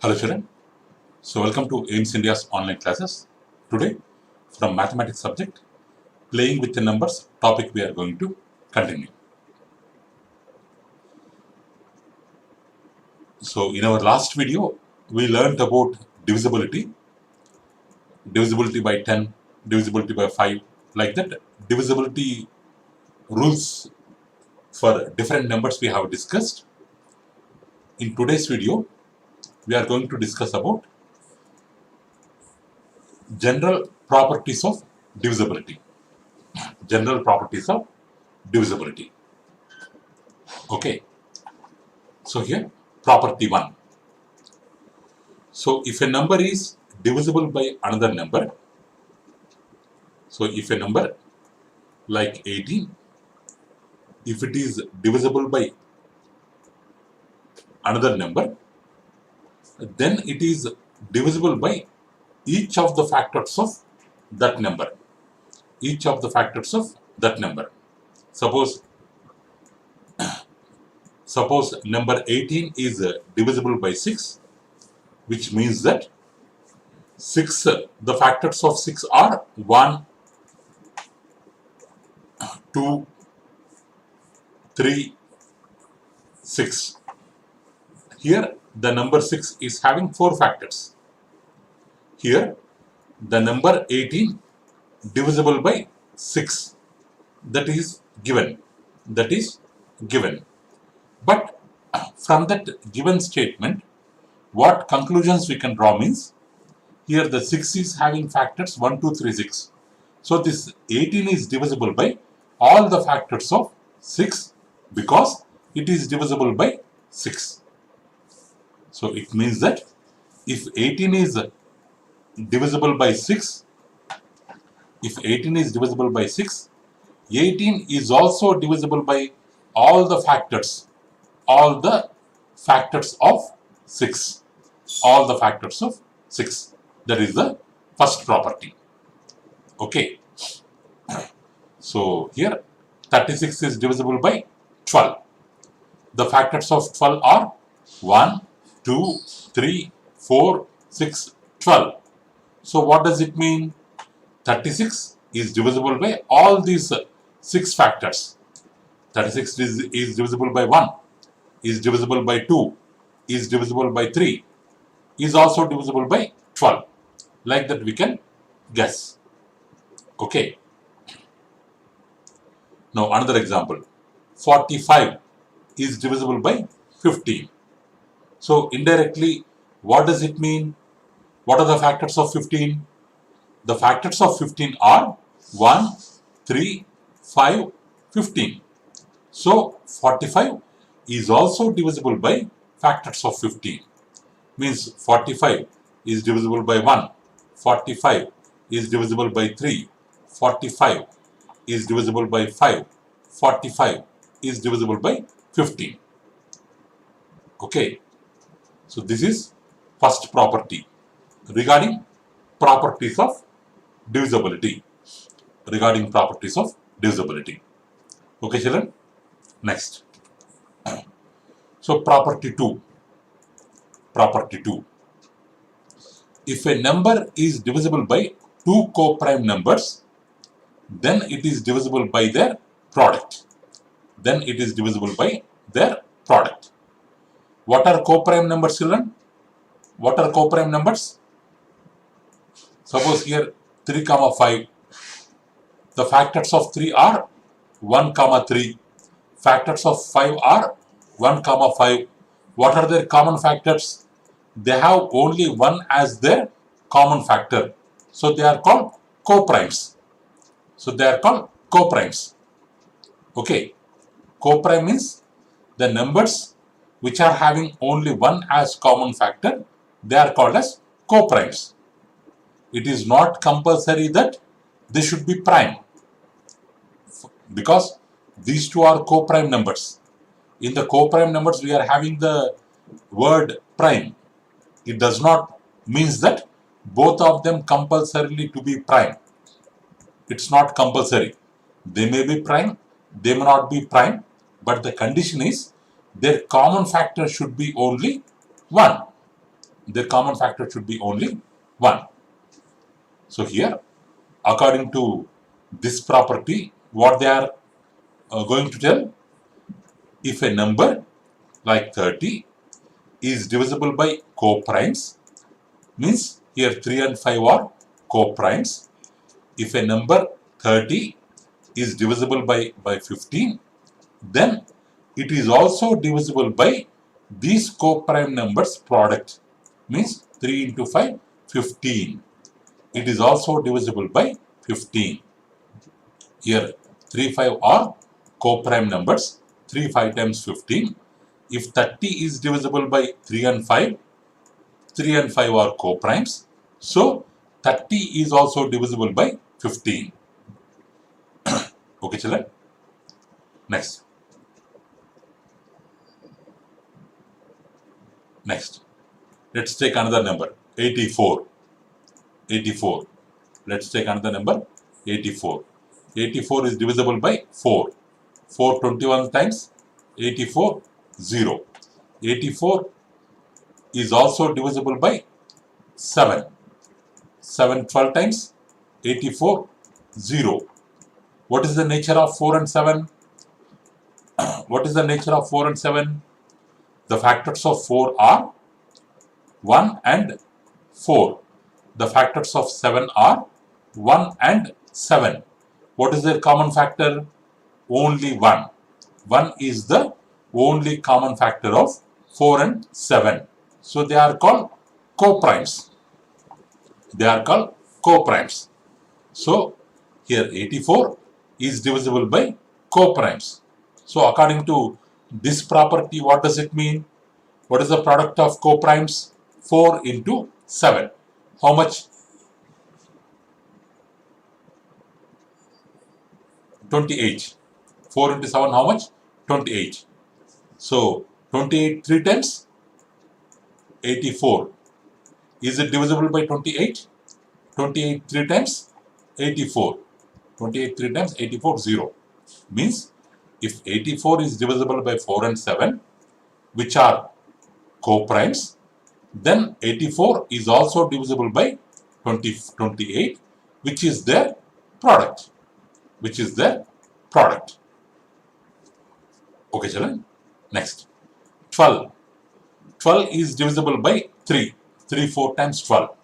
Hello children, so welcome to AIMS India's online classes. Today from mathematics subject, playing with the numbers topic we are going to continue. So in our last video, we learned about divisibility by 10, divisibility by 5, like that. Divisibility rules for different numbers we have discussed. In today's video, we are going to discuss about general properties of divisibility. General properties of divisibility. Okay. So here, property 1. So if a number is divisible by another number, so if a number like 18, if it is divisible by another number, then it is divisible by each of the factors of that number. Each of the factors of that number. Suppose number 18 is divisible by 6, which means that 6, the factors of 6 are 1, 2, 3, 6. Here the number 6 is having 4 factors. Here the number 18 divisible by 6, that is given. But from that given statement, what conclusions we can draw means, here the 6 is having factors 1, 2, 3, 6. So this 18 is divisible by all the factors of 6 because it is divisible by 6. So it means that if 18 is divisible by 6, 18 is also divisible by all the factors of 6. All the factors of 6. That is the first property. Okay. So here 36 is divisible by 12. The factors of 12 are 1, 2, 3, 4, 6, 12. So what does it mean? 36 is divisible by all these 6 factors. 36 is divisible by 1, is divisible by 2, is divisible by 3, is also divisible by 12. Like that we can guess. Okay. Now another example. 45 is divisible by 15. So indirectly, what does it mean? What are the factors of 15? The factors of 15 are 1, 3, 5, 15. So 45 is also divisible by factors of 15. Means 45 is divisible by 1, 45 is divisible by 3, 45 is divisible by 5, 45 is divisible by 15. Okay. So this is first property regarding properties of divisibility. Okay children. Next. So property 2. If a number is divisible by 2 co-prime numbers, then it is divisible by their product. What are co-prime numbers, children? What are co-prime numbers? Suppose here 3, 5. The factors of 3 are 1, 3. Factors of 5 are 1, 5. What are their common factors? They have only 1 as their common factor. So they are called co-primes. Okay. Co-prime means the numbers which are having only 1 as common factor, they are called as co-primes. It is not compulsory that they should be prime, because these two are co-prime numbers. In the co-prime numbers, we are having the word prime. It does not means that both of them compulsorily to be prime. It's not compulsory. They may be prime, they may not be prime, but the condition is their common factor should be only 1. their common factor should be only 1. So here, according to this property, what they are going to tell, if a number like 30 is divisible by co-primes, means here 3 and 5 are co-primes. If a number 30 is divisible by 15, then it is also divisible by these co-prime numbers product, means 3 into 5, 15. It is also divisible by 15. Here 3, 5 are co-prime numbers, 3, 5 times 15. If 30 is divisible by 3 and 5, 3 and 5 are co-primes. So 30 is also divisible by 15. Okay, children. Next. Let's take another number, 84. 84. Let's take another number, 84. 84 is divisible by 4. 4 21 times 84, 0. 84 is also divisible by 7. 7 12 times 84, 0. What is the nature of 4 and 7? What is the nature of 4 and 7? The factors of 4 are 1 and 4. The factors of 7 are 1 and 7. What is their common factor? Only 1. 1 is the only common factor of 4 and 7. So they are called co-primes. They are called co-primes. So here 84 is divisible by co-primes. So according to this property, what does it mean? What is the product of co-primes? 4 into 7. How much? 28. 4 into 7, how much? 28. So 28 3 times 84. Is it divisible by 28? 28 3 times 84. 28 3 times 84, 0. Means if 84 is divisible by 4 and 7, which are co-primes, then 84 is also divisible by 28, which is their product. Which is their product. Okay, children. Next. 12. 12 is divisible by 3. 3 4 times 12.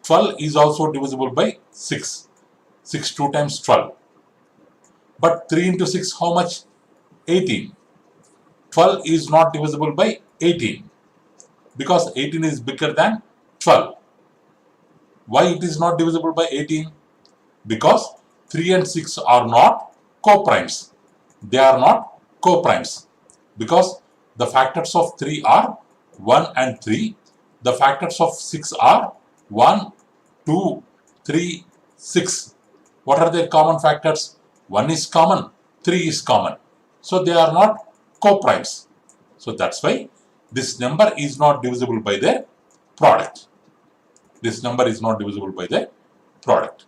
12 is also divisible by 6. 6 2 times 12. But 3 into 6, how much? 18. 12 is not divisible by 18. Because 18 is bigger than 12. Why it is not divisible by 18? Because 3 and 6 are not co-primes. They are not co-primes. Because the factors of 3 are 1 and 3. The factors of 6 are 1, 2, 3, 6. What are their common factors? 1 is common, 3 is common. So they are not co-primes. So that's why this number is not divisible by their product. This number is not divisible by their product.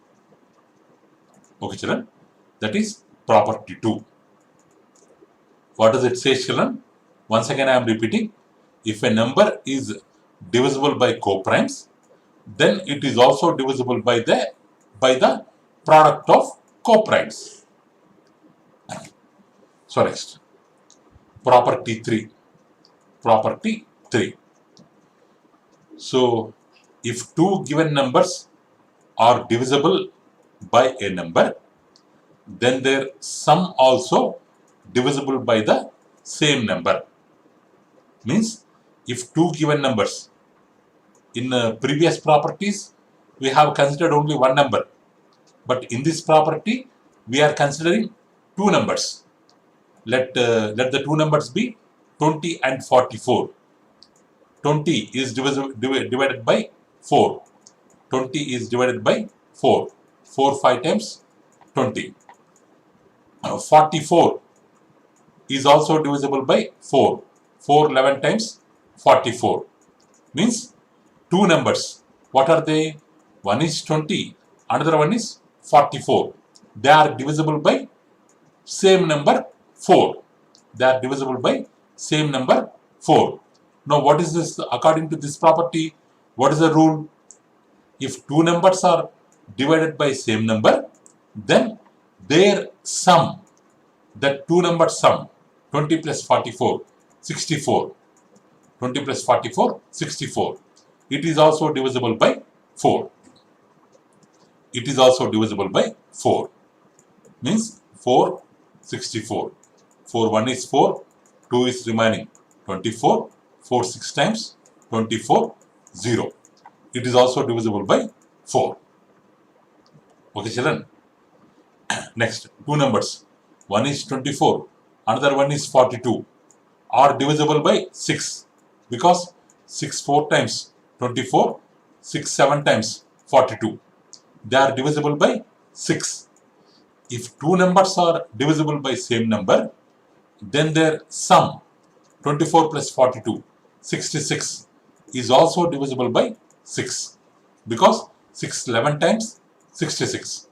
Okay, children. That is property 2. What does it say, children? Once again I am repeating. If a number is divisible by co-primes, then it is also divisible by the product of co-primes. So next, property 3. Property 3. So if two given numbers are divisible by a number, then their sum also divisible by the same number. Means if two given numbers, in previous properties we have considered only one number, but in this property we are considering two numbers. Let the two numbers be 20 and 44. 20 is divided by 4. 20 is divided by 4. 4 5 times 20. 44 is also divisible by 4. 4 11 times 44. Means two numbers. What are they? One is 20, another one is 44. They are divisible by same number 4. They are divisible by same number 4. Now what is this? According to this property, what is the rule? If two numbers are divided by same number, then their sum, that two numbers sum, 20 plus 44, 64. 20 plus 44, 64. It is also divisible by 4. It is also divisible by 4. Means 4, 64. 4, 1 is 4, 2 is remaining 24, 4, 6 times 24, 0. It is also divisible by 4. Okay, children. Next, two numbers. One is 24, another one is 42. Are divisible by 6. Because 6 4 times 24, 6 7 times 42. They are divisible by 6. If two numbers are divisible by same number, then their sum, 24 plus 42, 66, is also divisible by 6. Because 6 11 times 66,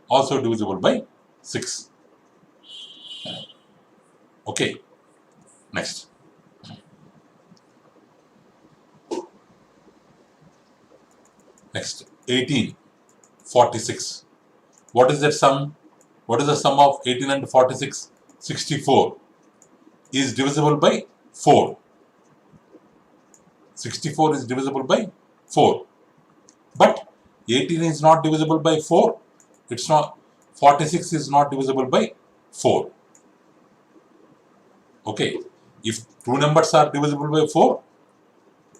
also divisible by 6. Okay, next. Next, 18, 46. What is that sum? What is the sum of 18 and 46? 64 is divisible by 4. 64 is divisible by 4. But 18 is not divisible by 4. It's not. 46 is not divisible by 4. Okay. If two numbers are divisible by 4,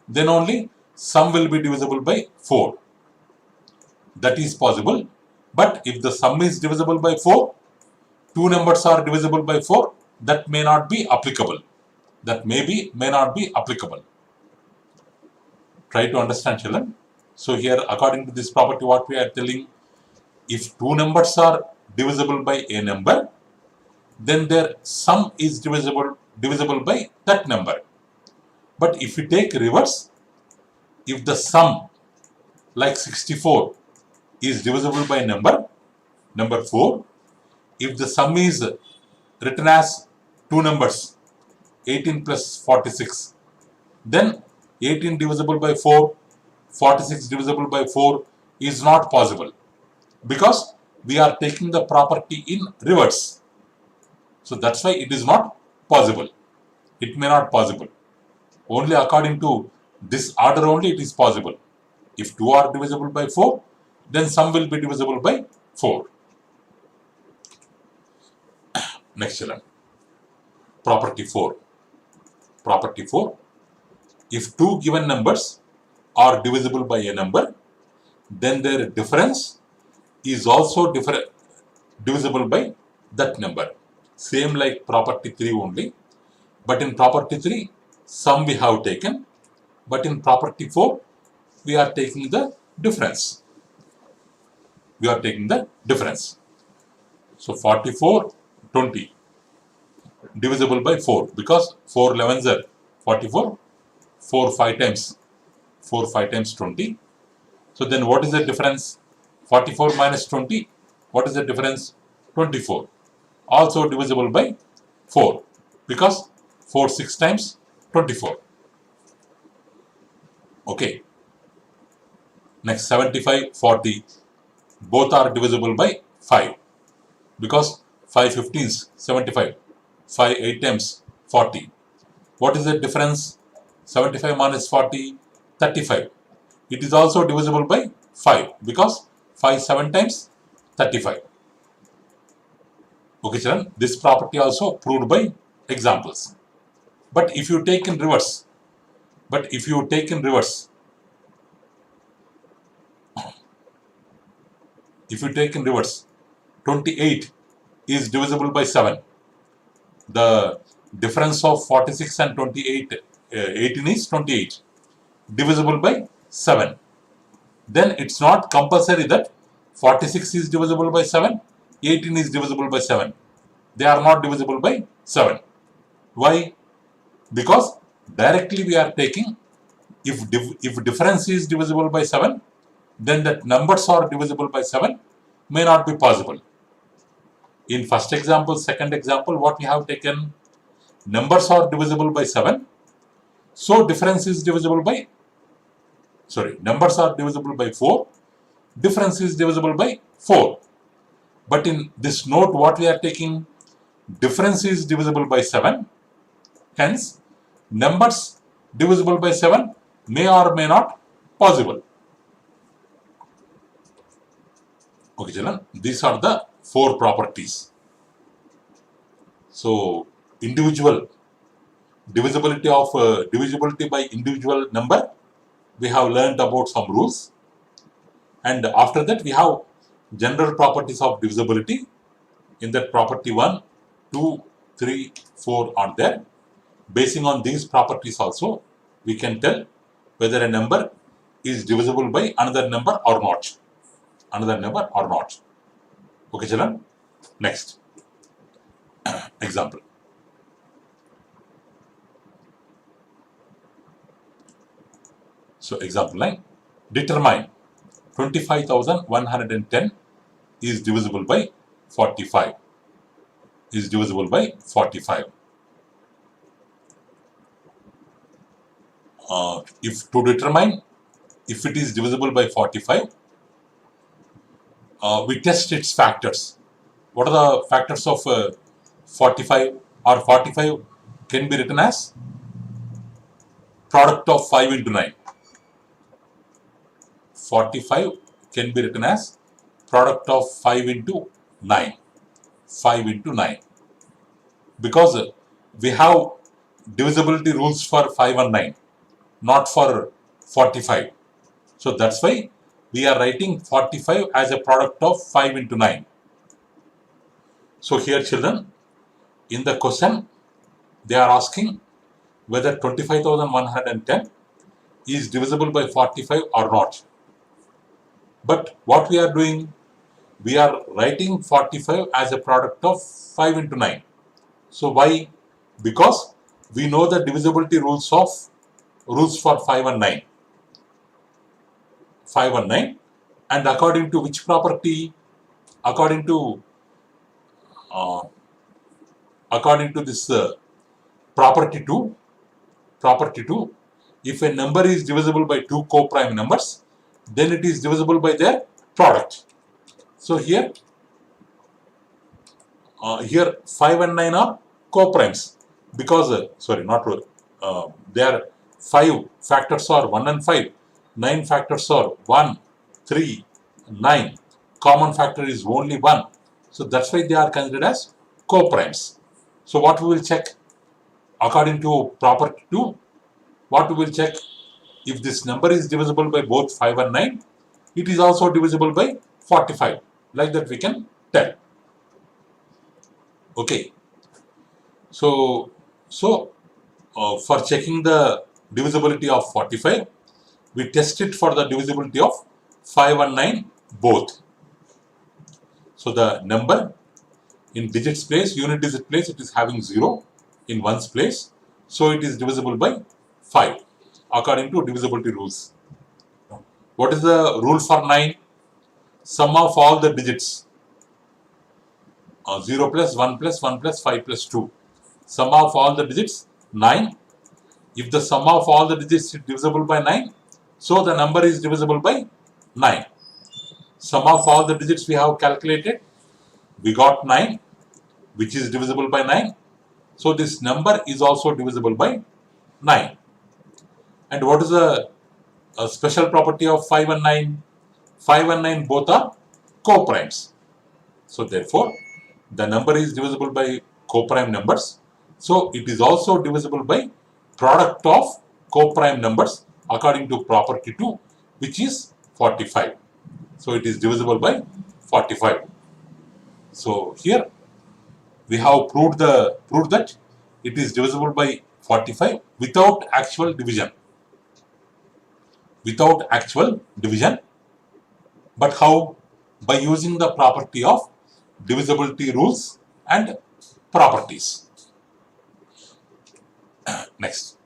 then only sum will be divisible by 4. That is possible. But if the sum is divisible by 4, two numbers are divisible by 4, that may not be applicable. That may not be applicable. Try to understand, children. So here, according to this property, what we are telling, if two numbers are divisible by a number, then their sum is divisible by that number. But if we take reverse, if the sum, like 64, is divisible by number 4, if the sum is written as two numbers, 18 plus 46, then 18 divisible by 4, 46 divisible by 4 is not possible, because we are taking the property in reverse. So that's why it is not possible. It may not possible. Only according to this order only it is possible. If two are divisible by 4, then sum will be divisible by 4. Next, children. Property 4. Property 4. If two given numbers are divisible by a number, then their difference is also divisible by that number. Same like property 3 only. But in property 3, sum we have taken. But in property 4, we are taking the difference. We are taking the difference. So 44, 20 divisible by 4, because 4 11s are 44, 4 5 times 20. So then what is the difference? 44 minus 20, what is the difference? 24. Also divisible by 4, because 4 6 times 24. Okay. Next, 75, 40. Both are divisible by 5, because 5 15s, 75. 5 8 times 40. What is the difference? 75 minus 40, 35. It is also divisible by 5, because 5 7 times 35. Okay, children, this property also proved by examples. But if you take in reverse, 28 is divisible by 7. The difference of 46 and 28, 18 is 28, divisible by 7. Then it's not compulsory that 46 is divisible by 7, 18 is divisible by 7. They are not divisible by 7. Why? Because directly we are taking, if difference is divisible by 7, then that numbers are divisible by 7 may not be possible. In first example, second example, what we have taken, numbers are divisible by 7, So difference is divisible by, numbers are divisible by 4, difference is divisible by 4. But in this note, what we are taking, difference is divisible by 7, hence numbers divisible by 7 may or may not possible. Okay, children, these are the 4 properties. So, individual divisibility of divisibility by individual number, we have learned about some rules, and after that we have general properties of divisibility. In that property 1, 2, 3, 4 are there. Basing on these properties also, we can tell whether a number is divisible by another number or not. Okay, children. Next example. So example 9. Determine 25,110 is divisible by 45. Is divisible by 45. If to determine if it is divisible by 45, we test its factors. What are the factors of 45? Or 45 can be written as product of 5 into 9. 45 can be written as product of 5 into 9. 5 into 9. Because we have divisibility rules for 5 and 9, not for 45. So that's why we are writing 45 as a product of 5 into 9. So here, children, in the question, they are asking whether 25,110 is divisible by 45 or not. But what we are doing, we are writing 45 as a product of 5 into 9. So why? Because we know the divisibility rules for 5 and 9. 5 and 9, and according to which property? According to this property 2, if a number is divisible by 2 co-prime numbers, then it is divisible by their product. So here 5 and 9 are co-primes, because their 5 factors are 1 and 5, 9 factors are 1, 3, 9. Common factor is only 1. So that's why they are considered as co-primes. So what we will check? According to property 2, what we will check? If this number is divisible by both 5 and 9, it is also divisible by 45. Like that we can tell. Okay. So for checking the divisibility of 45, we test it for the divisibility of 5 and 9 both. So the number in digits place, unit digit place, it is having 0 in ones place. So it is divisible by 5 according to divisibility rules. What is the rule for 9? Sum of all the digits. 0 plus 1 plus 1 plus 5 plus 2. Sum of all the digits 9. If the sum of all the digits is divisible by 9, so the number is divisible by 9. Sum of all the digits we have calculated, we got 9, which is divisible by 9. So this number is also divisible by 9. And what is the special property of 5 and 9? 5 and 9 both are co-primes. So therefore, the number is divisible by co-prime numbers. So it is also divisible by product of co-prime numbers according to property 2, which is 45. So it is divisible by 45. So here we have proved that it is divisible by 45 without actual division. Without actual division. But how? By using the property of divisibility rules and properties. Next.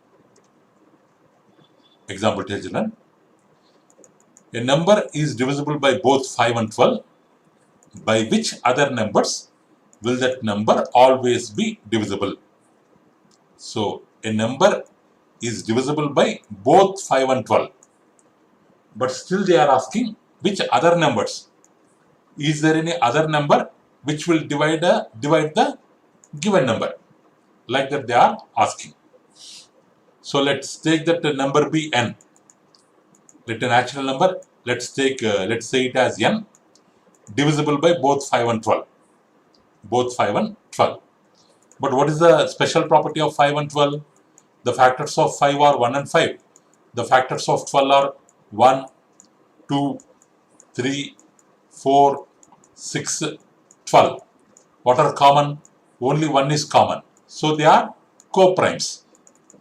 Example, children. A number is divisible by both 5 and 12. By which other numbers will that number always be divisible? So, a number is divisible by both 5 and 12. But still they are asking which other numbers. Is there any other number which will divide the given number? Like that they are asking. So let's take that number be n. Let a natural number. Let's say it as n, divisible by both 5 and 12. Both 5 and 12. But what is the special property of 5 and 12? The factors of 5 are 1 and 5. The factors of 12 are 1, 2, 3, 4, 6, 12. What are common? Only 1 is common. So they are co-primes.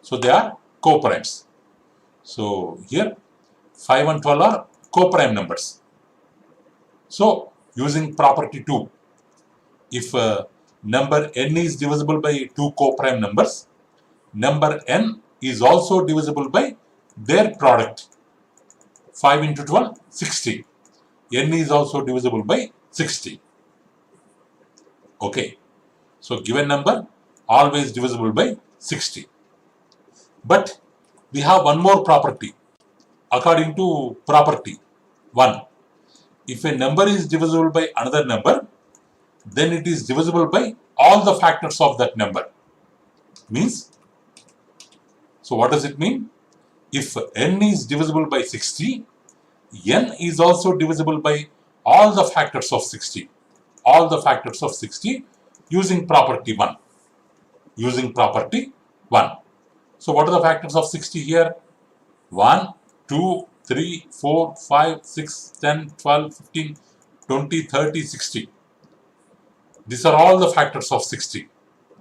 So here 5 and 12 are co-prime numbers. So using property 2, if number n is divisible by 2 co-prime numbers, number n is also divisible by their product. 5 into 12, 60. N is also divisible by 60. Okay. So given number always divisible by 60. But we have one more property. According to property 1, if a number is divisible by another number, then it is divisible by all the factors of that number. Means, so what does it mean? If n is divisible by 60, n is also divisible by all the factors of 60. All the factors of 60 using property 1. Using property 1. So what are the factors of 60 here? 1, 2, 3, 4, 5, 6, 10, 12, 15, 20, 30, 60. These are all the factors of 60.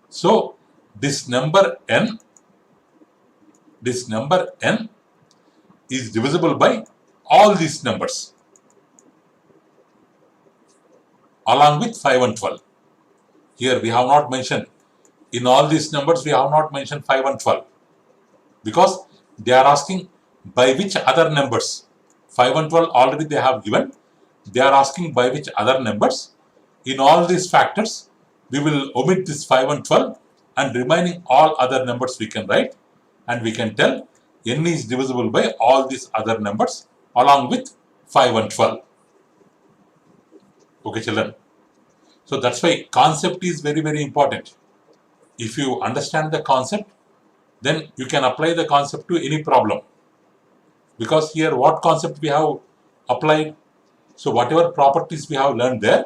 So this number n is divisible by all these numbers along with 5 and 12. Here we have not mentioned, in all these numbers we have not mentioned 5 and 12 because they are asking by which other numbers. 5 and 12 already they have given. They are asking by which other numbers. In all these factors, we will omit this 5 and 12 and remaining all other numbers we can write, and we can tell n is divisible by all these other numbers along with 5 and 12. Okay, children. So that's why concept is very, very important. If you understand the concept, then you can apply the concept to any problem. Because here what concept we have applied? So whatever properties we have learned there,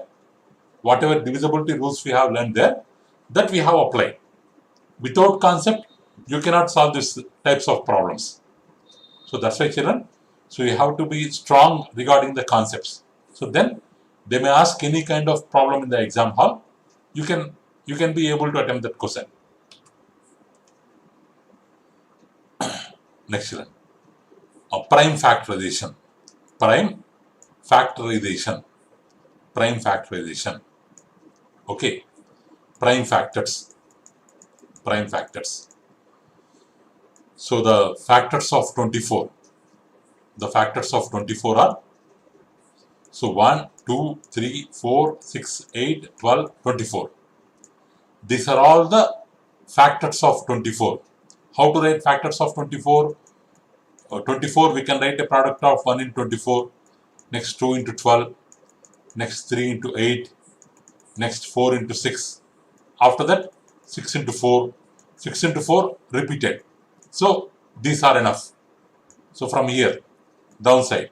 whatever divisibility rules we have learned there, that we have applied. Without concept, you cannot solve these types of problems. So that's why, children, so you have to be strong regarding the concepts. So then they may ask any kind of problem in the exam hall. You can be able to attempt that question. Next, children. Prime factorization. Prime factorization. Okay. Prime factors. So the factors of 24. The factors of 24 are, so 1, 2, 3, 4, 6, 8, 12, 24. These are all the factors of 24. How to write factors of 24? 24 we can write a product of 1 into 24, next 2 into 12, next 3 into 8, next 4 into 6. After that 6 into 4, 6 into 4 repeated. So these are enough. So from here, downside,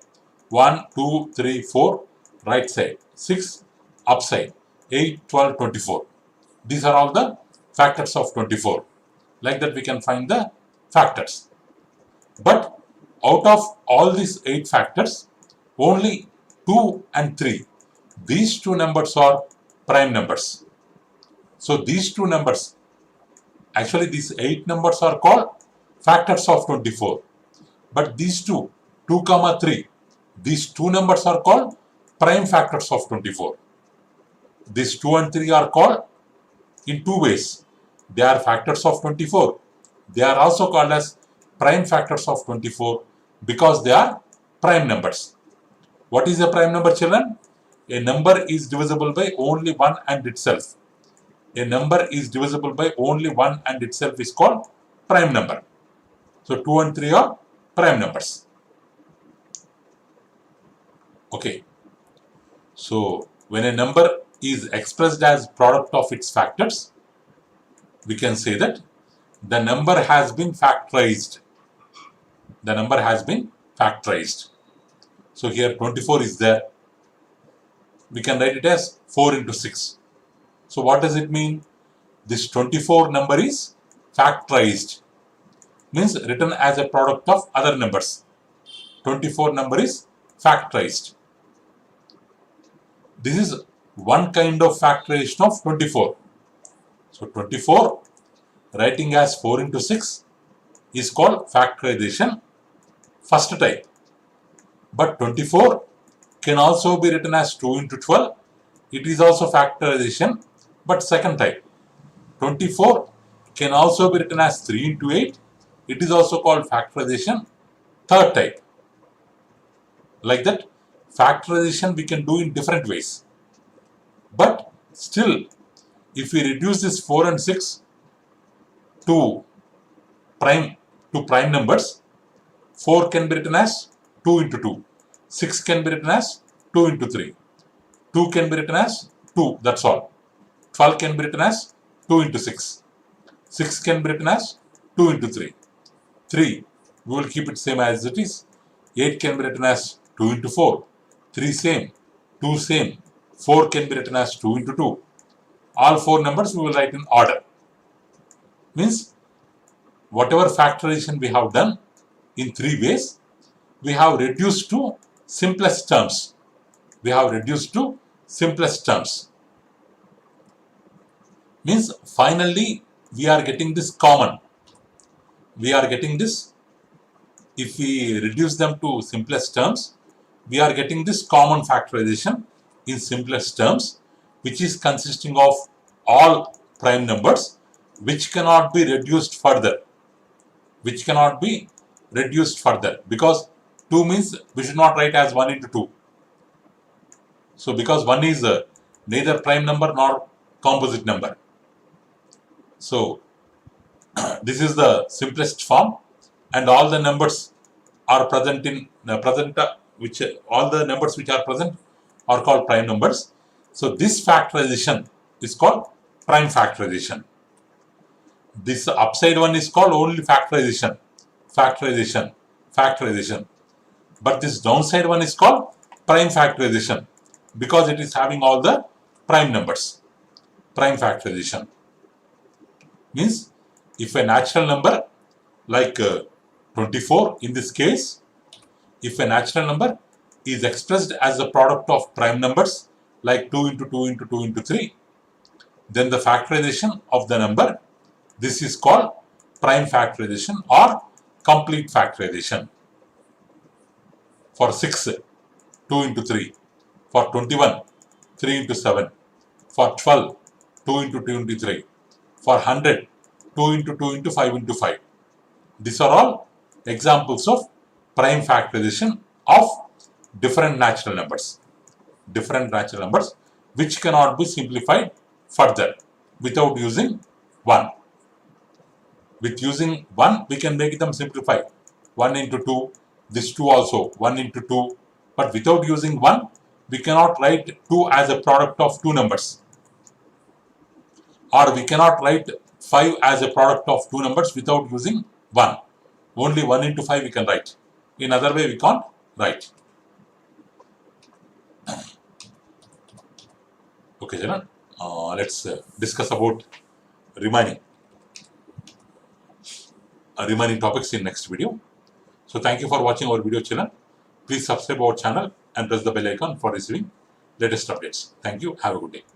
1, 2, 3, 4, right side, 6, upside, 8, 12, 24. These are all the factors of 24. Like that we can find the factors. But out of all these 8 factors, only 2 and 3, these 2 numbers are prime numbers. So these 2 numbers, actually these 8 numbers are called factors of 24. But these 2, 2, 3, these 2 numbers are called prime factors of 24. These 2 and 3 are called in 2 ways. They are factors of 24. They are also called as prime factors of 24 because they are prime numbers. What is a prime number, children? A number is divisible by only 1 and itself. A number is divisible by only 1 and itself is called prime number. So 2 and 3 are prime numbers. Okay. So when a number is expressed as product of its factors, we can say that the number has been factorized. The number has been factorized. So here 24 is there. We can write it as 4 into 6. So what does it mean? This 24 number is factorized. Means written as a product of other numbers. 24 number is factorized. This is one kind of factorization of 24. So 24 writing as 4 into 6 is called factorization first type. But 24 can also be written as 2 into 12. It is also factorization but second type. 24 can also be written as 3 into 8. It is also called factorization third type. Like that, factorization we can do in different ways. But still, if we reduce this 4 and 6 to prime numbers, 4 can be written as 2 into 2. 6 can be written as 2 into 3. 2 can be written as 2, that's all. 12 can be written as 2 into 6. 6 can be written as 2 into 3. 3, we will keep it same as it is. 8 can be written as 2 into 4. 3 same. 2 same. 4 can be written as 2 into 2. All 4 numbers we will write in order. Means whatever factorization we have done in 3 ways, we have reduced to simplest terms. We have reduced to simplest terms. Means finally we are getting this common. We are getting this, if we reduce them to simplest terms, we are getting this common factorization in simplest terms, which is consisting of all prime numbers, which cannot be reduced further. Which cannot be reduced further, because 2 means we should not write as 1 into 2. So because 1 is neither prime number nor composite number. So this is the simplest form, and all the numbers are present in which all the numbers which are present are called prime numbers. So this factorization is called prime factorization. This upside one is called only factorization. But this downside one is called prime factorization because it is having all the prime numbers. Prime factorization means if a natural number like 24 in this case, if a natural number is expressed as a product of prime numbers like 2 into 2 into 2 into 3, then the factorization of the number, this is called prime factorization or complete factorization. For 6, 2 into 3. For 21, 3 into 7. For 12, 2 into 2 into 3. For 100, 2 into 2 into 5 into 5. These are all examples of prime factorization of different natural numbers. Different natural numbers which cannot be simplified further without using 1. With using 1, we can make them simplify. 1 into 2, this 2 also, 1 into 2. But without using 1, we cannot write 2 as a product of 2 numbers. Or we cannot write 5 as a product of 2 numbers without using 1. Only 1 into 5 we can write. In other way, we can't write. Okay, children. Let's discuss about remaining topics in next video. So thank you for watching our video, children. Please subscribe our channel and press the bell icon for receiving latest updates. Thank you. Have a good day.